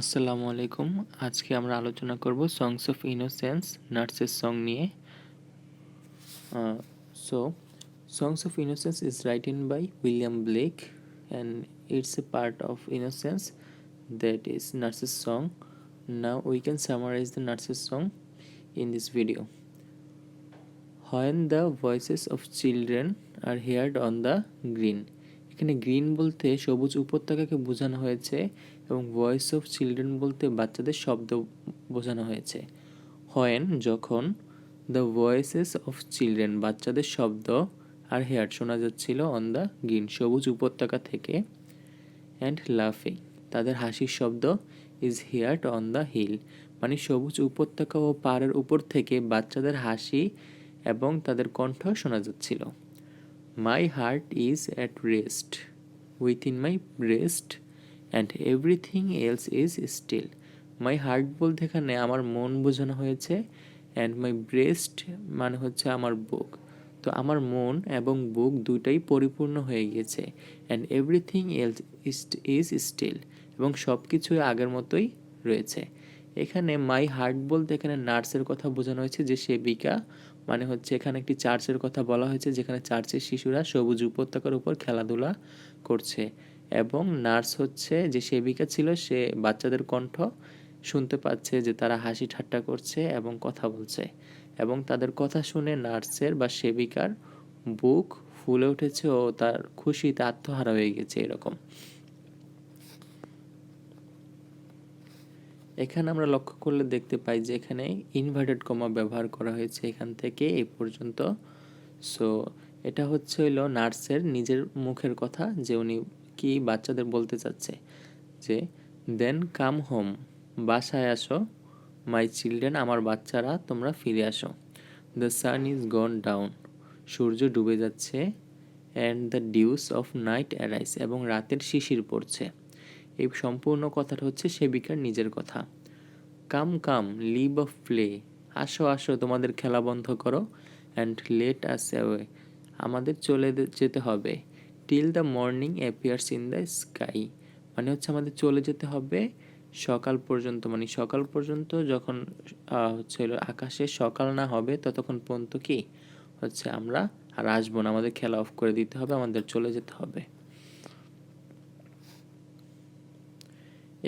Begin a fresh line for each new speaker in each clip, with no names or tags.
আসসালামু আলাইকুম। আজকে আমরা আলোচনা করব সংস অফ ইনোসেন্স নার্সের সং নিয়ে। So songs of innocence is written by William Blake and it's a part of innocence that is nurse's song. Now we can summarize the nurse's song in this video. When the voices of children are heard on the green, এখানে green বলতে সবুজ উপত্যকাকে বোঝানো হয়েছে এবং voice of children বলতে বাচ্চাদের শব্দ বোঝানো হয়েছে। হোয়েন যখন, দ্য ভয়েসেস অফ চিলড্রেন বাচ্চাদের শব্দ আর হেয়ার শোনা যাচ্ছিল অন দ্য গ্রিন সবুজ উপত্যকা থেকে, অ্যান্ড লাফিং তাদের হাসির শব্দ is heard on the hill মানে সবুজ উপত্যকা ও পাহাড়ের উপর থেকে বাচ্চাদের হাসি এবং তাদের কণ্ঠ শোনা যাচ্ছিল। My heart is at rest within my breast and everything else is still. My heart বলতে এখানে আমার মন বোঝানো হয়েছে, অ্যান্ড মাই ব্রেস্ট মানে হচ্ছে আমার বুক। তো আমার মন এবং বুক দুটাই পরিপূর্ণ হয়ে গিয়েছে, and everything else is still এবং সব কিছুই আগের মতোই রয়েছে। এখানে মাই হার্ট বলতে এখানে নার্সের কথা বোঝানো হয়েছে, যে সেবিকা মানে হচ্ছে এখানে একটি চার্চের কথা বলা হয়েছে, যেখানে চার্চের শিশুরা সবুজ উপত্যকার উপর খেলাধুলা করছে এবং নার্স হচ্ছে যে সেবিকা ছিল, সে বাচ্চাদের কণ্ঠ শুনতে পাচ্ছে যে তারা হাসি ঠাট্টা করছে এবং কথা বলছে, এবং তাদের কথা শুনে নার্সের বা সেবিকার বুক ফুলে উঠেছে ও তার খুশিতে আত্মহারা হয়ে গেছে। এরকম এখানে আমরা লক্ষ্য করলে দেখতে পাই যে এখানে ইনভার্টেড কমা ব্যবহার করা হয়েছে এখান থেকে এই পর্যন্ত। সো এটা হচ্ছে হইল নার্সের নিজের মুখের কথা, যে উনি কি বাচ্চাদের বলতে চাচ্ছে, যে দেন কাম হোম বাসায় আসো, মাই চিলড্রেন আমার বাচ্চারা তোমরা ফিরে আসো, the sun is gone down সূর্য ডুবে যাচ্ছে, and the dews of night arise এবং রাতের শিশির পড়ছে। এই সম্পূর্ণ কথাটা হচ্ছে সেবিকার নিজের কথা। কাম কাম লিভ অফ প্লে আসো আসো তোমাদের খেলা বন্ধ করো, অ্যান্ড লেট আস অ্যাওয়ে আমাদের চলে যেতে হবে, till the morning appears in the sky মানে হচ্ছে আমাদের চলে যেতে হবে সকাল পর্যন্ত, মানে সকাল পর্যন্ত যখন হচ্ছে আকাশে সকাল না হবে ততক্ষণ পর্যন্ত কি হচ্ছে আমরা আর আসবো না, আমাদের খেলা অফ করে দিতে হবে, আমাদের চলে যেতে হবে।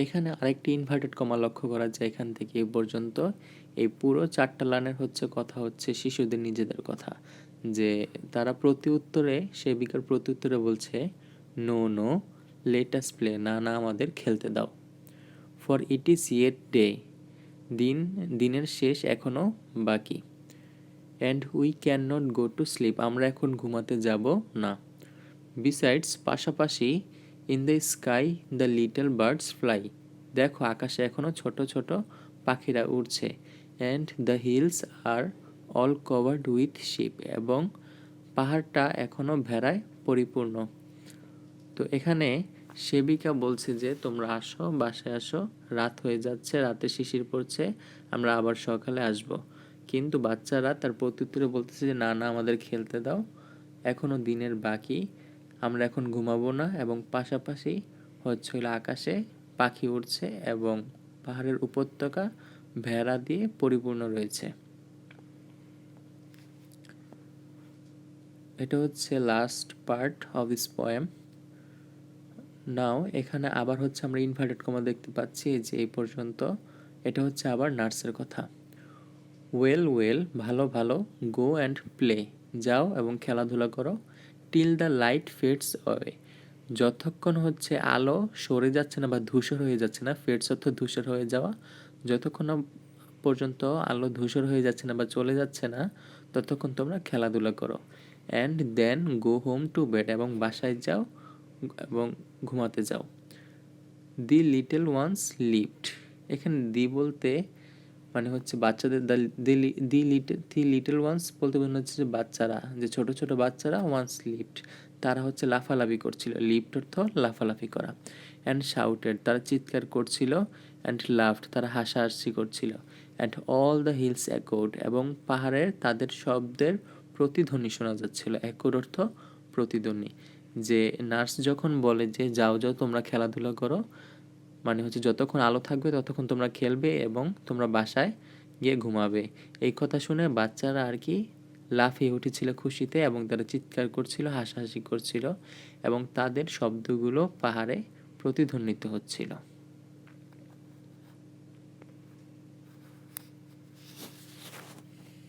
এখানে আরেকটি ইনভার্টেড কমা লক্ষ্য করা যায় এখান থেকে এই পর্যন্ত। এই পুরো 4টা লাইনের হচ্ছে কথা হচ্ছে শিশুদের নিজেদের কথা, যে তারা প্রতি উত্তরে সেবিকার প্রতি উত্তরে বলছে no no let us play না না আমাদের খেলতে দাও, for it is yet day দিনের শেষ এখনো বাকি, and we can not go to sleep আমরা এখন ঘুমাতে যাব না, বিসাইডস পাশাপাশি in the sky the little birds fly দেখো আকাশে এখনো ছোট ছোট পাখিরা উড়ছে, and the hills are all covered with sheep এবং পাহাড়টা এখনো ভেড়ায় পরিপূর্ণ। তো এখানে সেবিকা বলছে যে তোমরা আসো বাসায় আসো, রাত হয়ে যাচ্ছে, রাতে শিশির পড়ছে, আমরা আবার সকালে আসব। কিন্তু বাচ্চারা তার প্রত্যুত্তরে বলতেছে যে না না আমাদের খেলতে দাও, এখনো দিনের বাকি, আমরা এখন ঘুমাবো না, এবং পাশাপাশি হচ্ছে হলো আকাশে পাখি উড়ছে এবং পাহাড়ের উপত্যকা ভেড়া দিয়ে পরিপূর্ণ রয়েছে। এটা হচ্ছে last part of this poem. Now এখানে আবার হচ্ছে আমরা ইনভার্টেড কমা দেখতে পাচ্ছি যে এই পর্যন্ত। এটা হচ্ছে আবার নার্সের কথা। ওয়েল ওয়েল ভালো ভালো, গো অ্যান্ড প্লে যাও এবং খেলাধুলা করো, till the light fades away যতক্ষণ হচ্ছে আলো সরে যাচ্ছে না বা ধূসর হয়ে যাচ্ছে না, ফেডস অর্থ ধূসর হয়ে যাওয়া, যতক্ষণ না পর্যন্ত আলো ধূসর হয়ে যাচ্ছে না বা চলে যাচ্ছে না ততক্ষণ তোমরা খেলাধুলা করো, and then go home to bed এবং বাসায় যাও এবং ঘুমাতে যাও। দি লিটল ওয়ান্স লিভড এখানে দি বলতে মানে হচ্ছে বাচ্চাদের, দি লিটল ওয়ান্স বলতে মনে হচ্ছে যে বাচ্চারা, যে ছোট ছোট বাচ্চারা, ওয়ান্স লিভড তারা হচ্ছে লাফালাফি করছিল, লিফট অর্থ লাফালাফি করা, অ্যান্ড শাউটেড তারা চিৎকার করছিল, অ্যান্ড লাফড তারা হাসাহাসি করছিল, অ্যান্ড অল দ্য হিলস অ্যাকোড এবং পাহাড়ের তাদের শব্দের প্রতিধ্বনি শোনা যাচ্ছিল। অ্যাকোড অর্থ প্রতিধ্বনি। যে নার্স যখন বলে যে যাও যাও তোমরা খেলাধুলা করো, মানে হচ্ছে যতক্ষণ আলো থাকবে ততক্ষণ তোমরা খেলবে এবং তোমরা বাসায় গিয়ে ঘুমাবে। এই কথা শুনে বাচ্চারা আর কি লাফিয়ে উঠেছিল খুশিতে এবং তারা চিৎকার করছিল, হাসাহাসি করছিল এবং তাদের শব্দগুলো পাহাড়ে প্রতিধ্বনিত হচ্ছিল।